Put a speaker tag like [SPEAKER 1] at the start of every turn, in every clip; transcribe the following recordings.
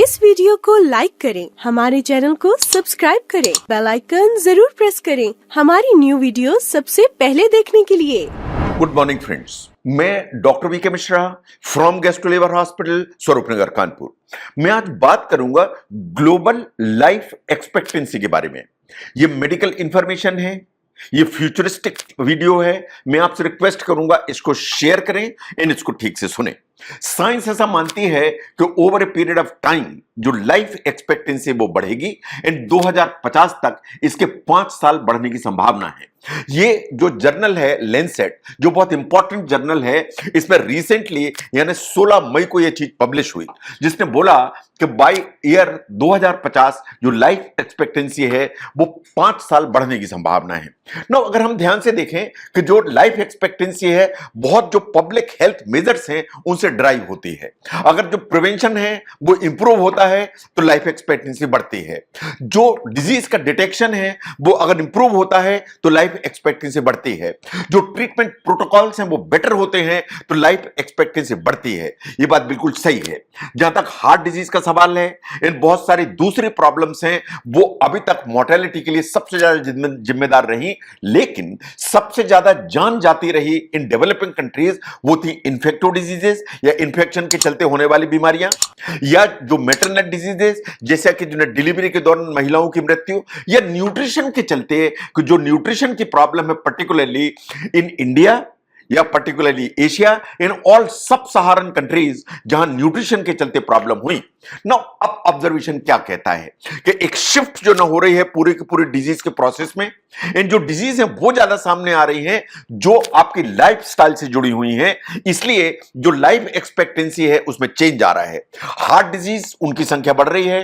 [SPEAKER 1] इस वीडियो को लाइक करें, हमारे चैनल को सब्सक्राइब करें, बेल आइकन जरूर प्रेस करें हमारी न्यू वीडियो सबसे पहले देखने के लिए।
[SPEAKER 2] गुड मॉर्निंग फ्रेंड्स, मैं doctor V K Mishra from gastro hospital Swaroopnagar Kanpur. मैं आज बात करूंगा ग्लोबल लाइफ एक्सपेक्टेंसी के बारे में। ये मेडिकल इंफॉर्मेशन है, ये फ्यूचरिस्टिक वीडियो है। मैं आपसे रिक्वेस्ट करूंगा इसको शेयर करें एंड इसको ठीक से सुने। साइंस ऐसा मानती है कि over a period of time जो लाइफ एक्सपेक्टेंसी वो बढ़ेगी एंड 2050 तक इसके 5 साल बढ़ने की संभावना है। ये जो जर्नल है लैंसेट, जो बहुत इंपॉर्टेंट जर्नल है, इसमें रिसेंटली यानी 16 मई को यह चीज पब्लिश हुई, जिसने बोला कि बाय ईयर 2050 जो लाइफ एक्सपेक्टेंसी है वो 5 साल बढ़ने की संभावना है। नाउ अगर हम ध्यान से देखें कि जो लाइफ एक्सपेक्टेंसी है बहुत जो पब्लिक हेल्थ मेजर्स हैं उनसे ड्राइव होती है। अगर जो प्रिवेंशन है वो इंप्रूव होता है तो लाइफ एक्सपेक्टेंसी बढ़ती है। जो डिजीज का डिटेक्शन है वो अगर इंप्रूव होता है तो लाइफ एक्सपेक्टेंसी बढ़ती है। जो ट्रीटमेंट प्रोटोकॉल्स हैं वो बेटर होते हैं तो लाइफ एक्सपेक्टेंसी बढ़ती है। ये बात बिल्कुल सही है। जहां तक हार्ट डिजीज का सवाल है, इन बहुत सारी दूसरी प्रॉब्लम्स हैं वो अभी तक मोर्टेलिटी के लिए सबसे ज्यादा जिम्मेदार रही, लेकिन सबसे ज्यादा जान जाती रही इन डेवलपिंग कंट्रीज वो थी इन्फेक्टिव डिजीजेस या इन्फेक्शन के चलते होने वाली बीमारियां, या जो मैटरनल डिजीजेस जैसे कि जो डिलीवरी के दौरान महिलाओं की मृत्यु, या न्यूट्रिशन के चलते जो न्यूट्रिशन की प्रॉब्लम है पर्टिकुलरली इन इंडिया या पर्टिकुलरली एशिया, इन ऑल सब सहारन कंट्रीज जहां न्यूट्रिशन के चलते प्रॉब्लम हुई। नाउ अब ऑब्जर्वेशन क्या कहता है कि एक शिफ्ट जो ना हो रही है पूरी की पूरी डिजीज के प्रोसेस में। इन जो डिजीज है वो ज्यादा सामने आ रही हैं जो आपकी लाइफस्टाइल से जुड़ी हुई हैं, इसलिए जो लाइफ एक्सपेक्टेंसी है उसमें चेंज आ रहा है। हार्ट डिजीज उनकी संख्या बढ़ रही है,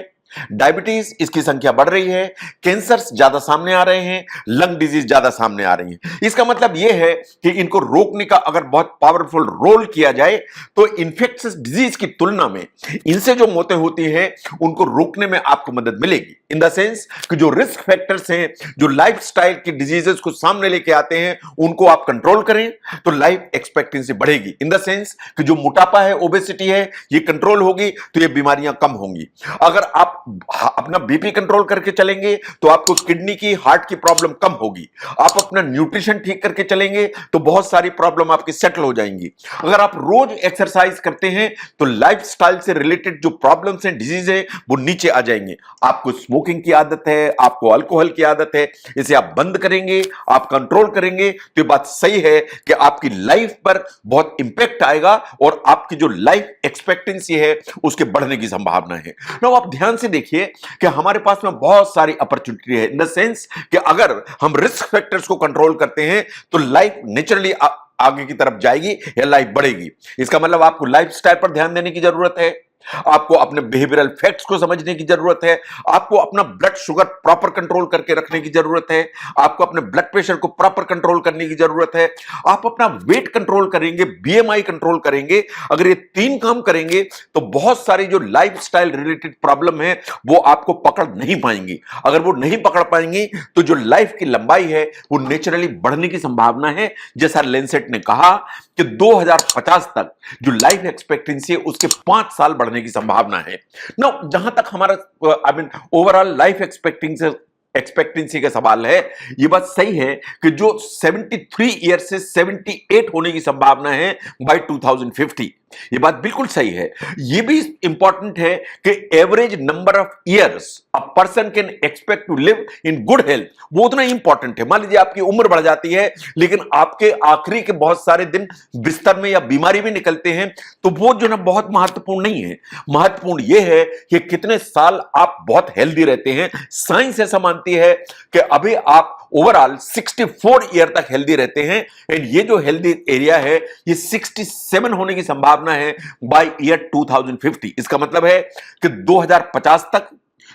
[SPEAKER 2] डायबिटीज इसकी संख्या बढ़ रही है, कैंसर्स ज्यादा सामने आ रहे हैं, लंग डिजीज ज्यादा सामने आ रही हैं। इसका मतलब यह है कि इनको रोकने का अगर बहुत पावरफुल रोल किया जाए तो इन्फेक्शियस डिजीज की तुलना में इनसे जो मौतें होती हैं उनको रोकने में आपको मदद मिलेगी। इन द सेंस कि जो रिस्क फैक्टर्स हैं, जो लाइफस्टाइल की डिजीजेस को सामने लेके आते हैं, उनको आप कंट्रोल करें तो लाइफ एक्सपेक्टेंसी बढ़ेगी। इन द सेंस कि जो मोटापा है, ओबेसिटी है, ये कंट्रोल होगी तो ये बीमारियां कम होंगी। अगर आप अपना बीपी कंट्रोल करके चलेंगे तो आपको किडनी की, हार्ट की प्रॉब्लम कम होगी। आप अपना न्यूट्रिशन ठीक करके चलेंगे तो बहुत सारी प्रॉब्लम आपकी सेटल हो जाएंगी। अगर आप रोज एक्सरसाइज करते हैं तो लाइफस्टाइल से रिलेटेड जो प्रॉब्लम्स हैं, डिजीज है, वो नीचे आ जाएंगे। आपको स्मोकिंग की आदत है, आपको अल्कोहल की आदत है, इसे आप बंद करेंगे, आप कंट्रोल करेंगे तो ये बात सही है कि आपकी लाइफ पर बहुत इंपैक्ट आएगा और आपकी जो लाइफ एक्सपेक्टेंसी है उसके बढ़ने की संभावना है। ना आप ध्यान से देखिए कि हमारे पास में बहुत सारी अपॉर्चुनिटी है, इन द सेंस कि अगर हम रिस्क फैक्टर्स को कंट्रोल करते हैं तो लाइफ नेचुरली आगे की तरफ जाएगी या लाइफ बढ़ेगी। इसका मतलब आपको लाइफस्टाइल पर ध्यान देने की जरूरत है, आपको अपने बिहेवियरल फैक्ट्स को समझने की जरूरत है, आपको अपना ब्लड शुगर प्रॉपर कंट्रोल करके रखने की जरूरत है, आपको अपने ब्लड प्रेशर को प्रॉपर कंट्रोल करने की जरूरत है, आप अपना वेट कंट्रोल करेंगे, बीएमआई कंट्रोल करेंगे। अगर ये 3 काम करेंगे तो बहुत सारी जो लाइफस्टाइल रिलेटेड प्रॉब्लम है वो आपको पकड़ नहीं पाएंगी। अगर वो नहीं पकड़ पाएंगी तो जो लाइफ की लंबाई है वो नेचुरली बढ़ने की संभावना है। जैसा लैंसेट ने कहा कि 2050 तक जो लाइफ एक्सपेक्टेंसी है उसके 5 साल बढ़ने की संभावना है। नो जहां तक हमारा ओवरऑल लाइफ एक्सपेक्टेंसी का सवाल है, यह बात सही है कि जो 73 ईयर से 78 होने की संभावना है बाय 2050, ये बात बिल्कुल सही है। यह भी इंपॉर्टेंट है कि average number of years a person can expect to live in good health, वो उतना इंपॉर्टेंट है। मान लीजिए आपकी उम्र बढ़ जाती है लेकिन आपके आखिरी के बहुत सारे दिन बिस्तर में या बीमारी में निकलते हैं तो वो जो ना बहुत महत्वपूर्ण नहीं है। महत्वपूर्ण यह है कि कितने साल आप बहुत हेल्दी रहते हैं। साइंस ऐसा मानती है कि अभी आप ओवरऑल 64 ईयर तक हेल्दी रहते हैं एंड ये जो हेल्दी एरिया है ये 67 होने की संभावना है बाय ईयर 2050। इसका मतलब है कि 2050 तक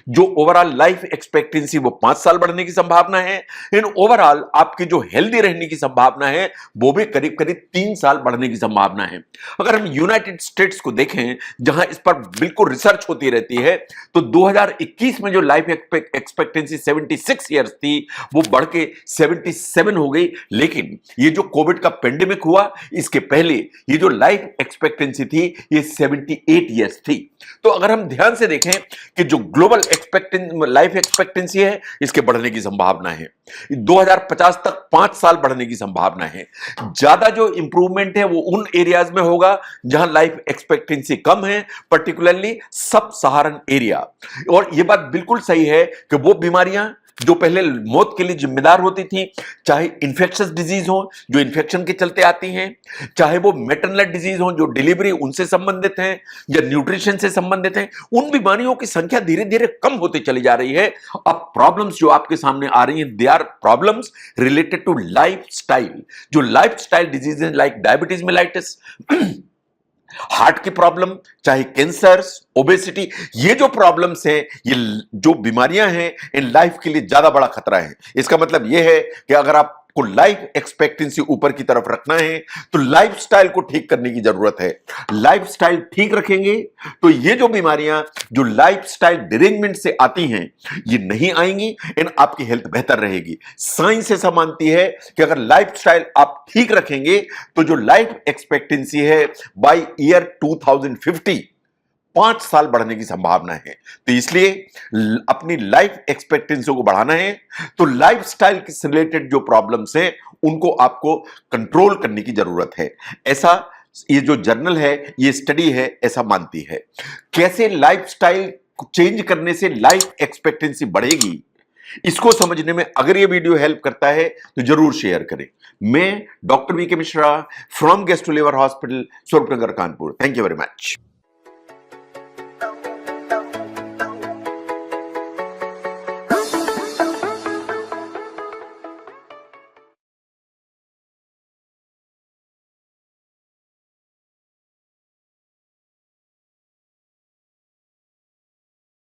[SPEAKER 2] जो ओवरऑल लाइफ एक्सपेक्टेंसी वो 5 साल बढ़ने की संभावना है, इन ओवरऑल आपकी जो हेल्दी रहने की संभावना है वो भी करीब करीब 3 साल बढ़ने की संभावना है। अगर हम यूनाइटेड स्टेट्स को देखें, जहां इस पर बिल्कुल रिसर्च होती रहती है, तो 2021 में जो लाइफ एक्सपेक्टेंसी 76 ईयर्स थी वो बढ़ के 77 हो गई। लेकिन ये जो कोविड का पेंडेमिक हुआ, इसके पहले ये जो लाइफ एक्सपेक्टेंसी थी ये 78 ईयर्स थी। तो अगर हम ध्यान से देखें कि जो ग्लोबल लाइफ एक्सपेक्टेंसी है इसके बढ़ने की संभावना है, 2050 तक 5 साल बढ़ने की संभावना है। ज्यादा जो इंप्रूवमेंट है वो उन एरियाज में होगा जहां लाइफ एक्सपेक्टेंसी कम है, पर्टिकुलरली सब सहारन एरिया। और यह बात बिल्कुल सही है कि वो बीमारियां जो पहले मौत के लिए जिम्मेदार होती थी, चाहे इन्फेक्शियस डिजीज हो जो इन्फेक्शन के चलते आती हैं, चाहे वो मेटरनल डिजीज हो जो डिलीवरी उनसे संबंधित हैं या न्यूट्रिशन से संबंधित हैं, उन बीमारियों की संख्या धीरे धीरे कम होती चली जा रही है। अब प्रॉब्लम्स जो आपके सामने आ रही हैं, they are problems related to lifestyle. जो लाइफस्टाइल डिजीज है लाइक डायबिटीज मेलाइटिस, हार्ट की प्रॉब्लम, चाहे कैंसर्स, ओबेसिटी, ये जो प्रॉब्लम्स हैं, ये जो बीमारियां हैं, इन लाइफ के लिए ज्यादा बड़ा खतरा है। इसका मतलब यह है कि अगर आपको लाइफ एक्सपेक्टेंसी ऊपर की तरफ रखना है तो लाइफस्टाइल को ठीक करने की जरूरत है। लाइफस्टाइल ठीक रखेंगे तो ये जो बीमारियां जो लाइफस्टाइल डिरेंजमेंट से आती हैं ये नहीं आएंगी, इन आपकी हेल्थ बेहतर रहेगी। साइंस ऐसा मानती है कि अगर लाइफस्टाइल आप ठीक रखेंगे तो जो लाइफ एक्सपेक्टेंसी है बाय ईयर 2050 5 साल बढ़ने की संभावना है। तो इसलिए अपनी लाइफ एक्सपेक्टेंसी को बढ़ाना है तो लाइफस्टाइल से रिलेटेड जो प्रॉब्लम्स हैं उनको आपको कंट्रोल करने की जरूरत है। ऐसा ये जो जर्नल है, ये स्टडी है, ऐसा मानती है। कैसे लाइफस्टाइल चेंज करने से लाइफ एक्सपेक्टेंसी बढ़ेगी, इसको समझने में अगर ये वीडियो हेल्प करता है तो जरूर शेयर करें। मैं doctor V K Mishra from gastro liver hospital, Swaroopnagar, Kanpur. Thank you very much.